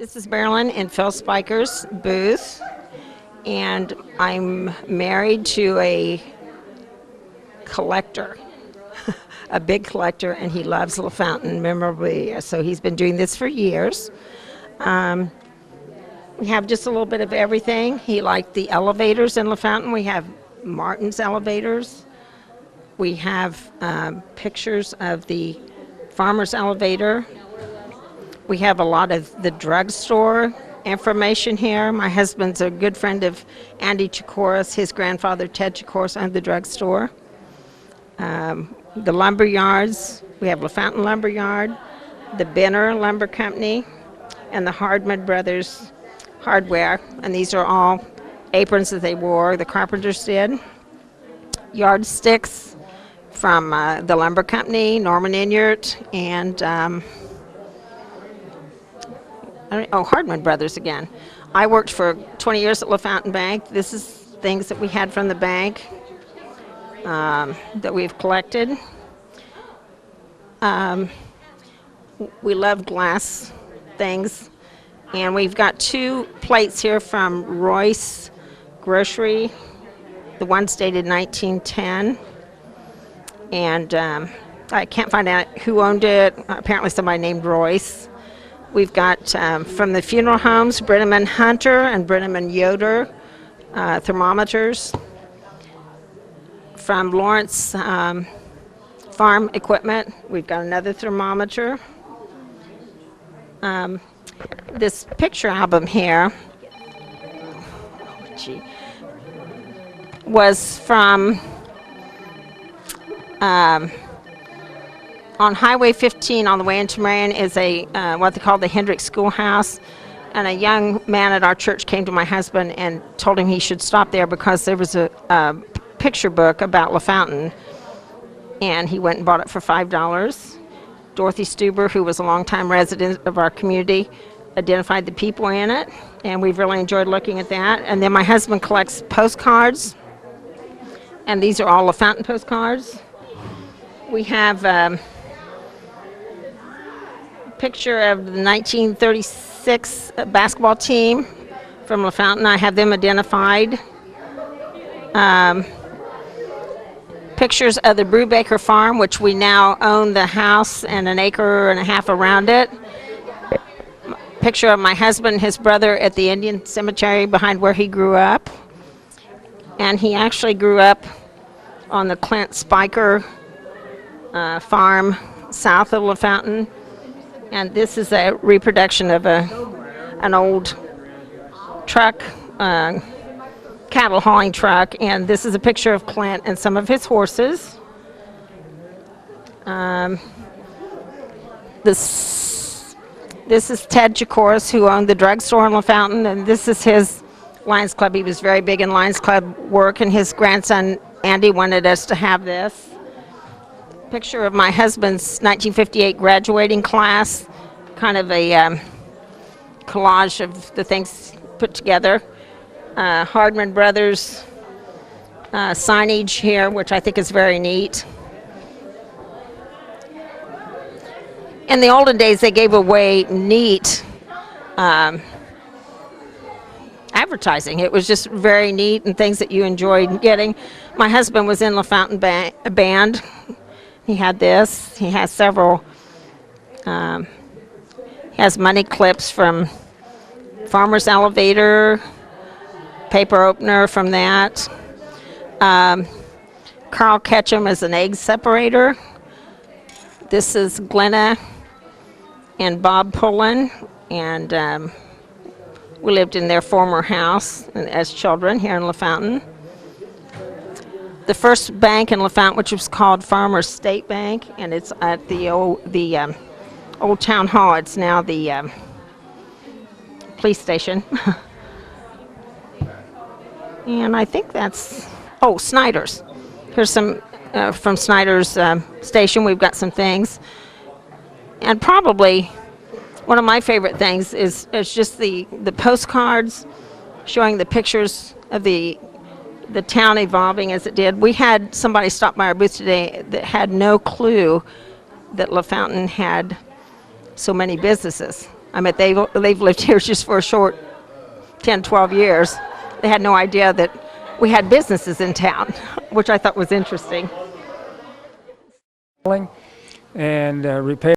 This is Marilyn in Phil Speicher's booth, and I'm married to a collector, a big collector, and he loves LaFountain memorabilia, so he's been doing this for years. We have just a little bit of everything. He liked the elevators in LaFountain. We have Martin's elevators. We have pictures of the farmer's elevator. We have a lot of the drugstore information here. My husband's a good friend of Andy Chikoris. His grandfather, Ted Chikoris, owned the drugstore. The lumber yards. We have LaFountain Lumber Yard, the Benner Lumber Company, and the Hardman Brothers Hardware. And these are all aprons that they wore, the carpenters did. Yardsticks from the lumber company, Norman Inyart, and Hardman Brothers again. I worked for 20 years at LaFountain Bank. This is things that we had from the bank that we've collected. We love glass things. And we've got two plates here from Royce Grocery. The one's dated 1910. And I can't find out who owned it. Apparently somebody named Royce. We've got from the funeral homes, Brenham and Hunter and Brenham and Yoder thermometers. From Lawrence Farm Equipment, we've got another thermometer. This picture album here was from on Highway 15 on the way into Marion is a what they call the Hendricks Schoolhouse, and a young man at our church came to my husband and told him he should stop there because there was a picture book about LaFountain, and he went and bought it for $5. Dorothy Stuber, who was a longtime resident of our community, identified the people in it, and we've really enjoyed looking at that. And then my husband collects postcards, and these are all LaFountain postcards. We have a picture of the 1936 basketball team from LaFountain. I have them identified. Pictures of the Brubaker Farm, which we now own the house and an acre and a half around it. Picture of my husband and his brother at the Indian Cemetery behind where he grew up. And he actually grew up on the Clint Speicher farm south of LaFountain. And this is a reproduction of an old truck, cattle hauling truck, and this is a picture of Clint and some of his horses. This is Ted Chikoris, who owned the drugstore in LaFountain, and this is his Lions Club. He was very big in Lions Club work, and his grandson Andy wanted us to have this. Picture of my husband's 1958 graduating class, kind of a collage of the things put together. Hardman Brothers signage here, which I think is very neat. In the olden days, they gave away neat advertising. It was just very neat and things that you enjoyed getting. My husband was in LaFountain band. He had this. He has several. He has money clips from Farmer's Elevator, paper opener from that. Carl Ketchum is an egg separator. This is Glenna and Bob Pullen, and we lived in their former house as children here in LaFountain. The first bank in LaFountain, which was called Farmers State Bank, and it's at the old town hall. It's now the police station. And I think that's, Snyder's. Here's some from Snyder's station. We've got some things. And probably one of my favorite things is just the postcards showing the pictures of the town evolving as it did. We had somebody stop by our booth today that had no clue that LaFountain had so many businesses. I mean, they've lived here just for a short 10, 12 years. They had no idea that we had businesses in town, which I thought was interesting. And repair